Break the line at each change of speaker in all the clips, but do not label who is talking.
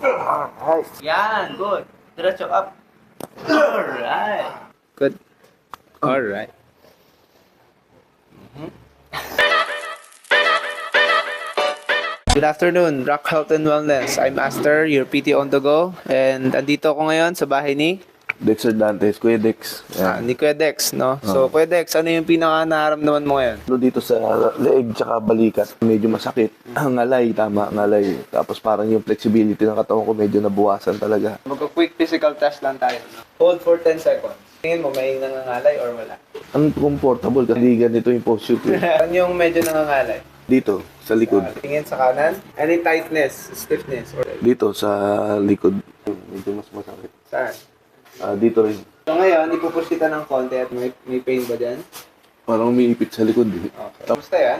Alright.
Yan, good. Diretso up. Alright. Good. Alright. Good afternoon, Rock Health and Wellness. I'm Aster, your PT on the go. And andito ako ngayon sa bahay ni,
Dexter Dantes, Kuya Dex. Yan.
ni Kuya Dex, no? So, Kuya Dex, ano yung pinaka nararamdaman mo ngayon?
Dito sa leeg tsaka balikat, medyo masakit. Ngalay, tama, ngalay. Tapos parang yung flexibility ng katawan ko medyo nabuwasan talaga.
Magka-quick physical test lang tayo. No? Hold for 10 seconds. Tingin mo, may nangangalay or wala?
Ang comfortable kasi ganito yung posture ko.
Ano yung medyo nangangalay?
Dito, sa likod.
Tingin sa kanan. Any tightness, stiffness, or
Dito, sa likod. Medyo mas masakit.
saan?
Dito rin.
So ngayon, ipupush kita ng konti at may pain ba dyan?
Parang umiipit sa likod.
Okay. Kamusta yan?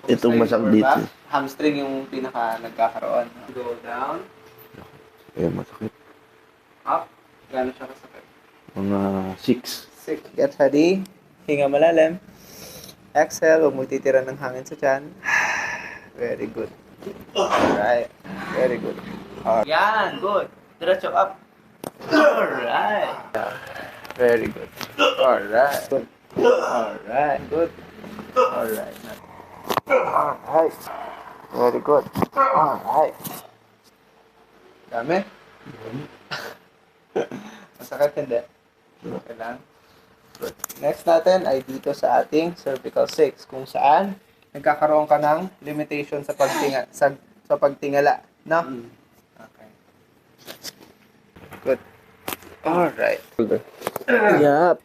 Itong
Kamusta
masakit
yung
dito.
upper back? Hamstring yung pinaka nagkakaroon. Go down,
Ayan, masakit.
up. Gano'n siya kasakit?
Mga 6.
6. Get ready. Hinga malalim. Exhale. Huwag mo titira ng hangin sa tiyan. Very good. Alright. Very good. Yan. Good. Diretso up. Alright. Very good. Alright. Good. Alright. Good. Alright. Alright. Very good. Alright. Dami? Masakit hindi? Okay lang. Good. Next natin ay dito sa ating cervical 6 kung saan nagkakaroon ka ng limitation sa sa pagtingala, no? Okay. Good. All right.
Yup.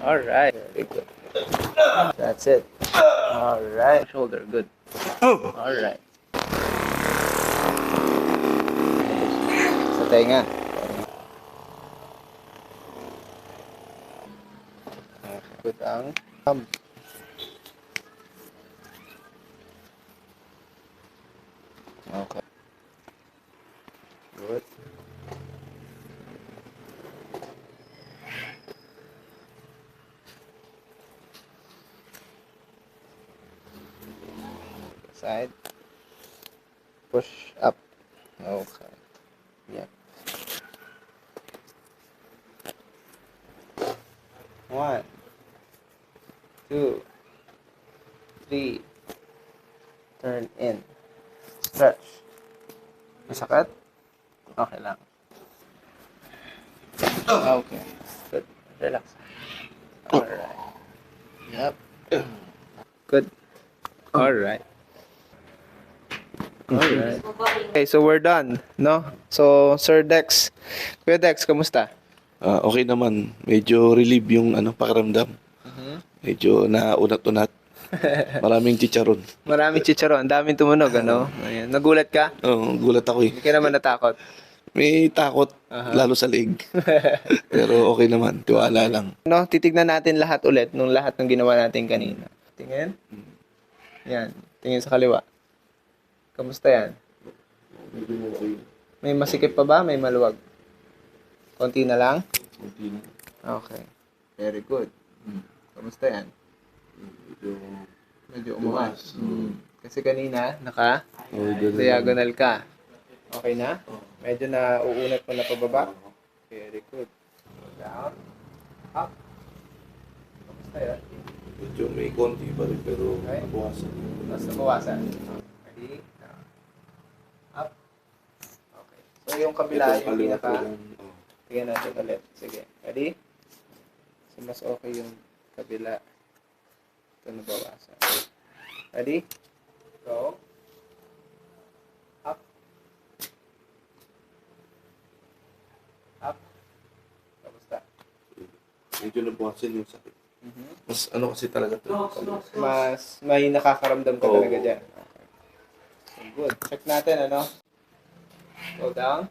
All right. Very good. That's it. All right. Shoulder. Good. All right. Sa tenga. Good ang thumb. Okay. Good. Side. Push up. Okay. Yeah. 1, 2, 3. Turn in. Stretch. Masakit? Okay lang. Okay. Good. Relax. Alright. Yep. Good. Alright. Alright. Okay, so we're done, no? So, Sir Dex. Kuya Dex, kamusta?
Okay naman. Medyo relieve yung pakiramdam. Medyo naunat-unat. Maraming chicharon.
Maraming chicharon, daming tumunog, ano? Ayan. Nagulat ka?
Gulat ako eh.
Hindi ka naman natakot.
May takot, lalo sa leeg. Pero okay naman. Tiwala lang.
No, titignan natin lahat ulit nung lahat ng ginawa natin kanina. Tingin. Yan. Tingin sa kaliwa. Kamusta yan? May masikip pa ba? May maluwag? Konti na lang? Okay. Very good. Kamusta yan? Medyo umawas. Kasi kanina, diagonal ka. Okay na? Medyo na uunat mo na pababa. Very good. Down. Up. Kamusta yan?
Medyo may konti pa rin pero
Okay.
nabawasan.
Mas nabawasan. Ready? Down. Up. Okay. So yung kabila, yung pinaka, tingnan natin ulit. Sige. Ready? So mas okay yung kabila. Ito nabawasan. Ready? Go. Up. Up. Kamusta?
Medyo nabawasan yung sakit. Mas kasi talaga ito.
Mas may nakakaramdam ka talaga dyan. Okay. So good. Check natin, ano? Go down.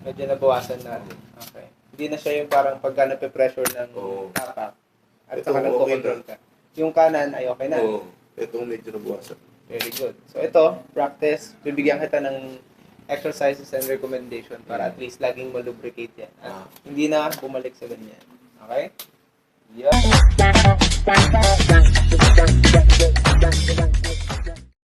Medyo nabawasan natin. Okay. Hindi na siya yung parang pagka nape-pressure ng tapak. At
Ito,
saka
okay
nagko-control ka. Yung kanan ay okay na.
Ito medyo nabawasan.
Very good. So ito, practice. Bibigyan kita ng exercises and recommendation para at least laging malubricate yan. At hindi na bumalik sa ganyan. Okay? Yeah.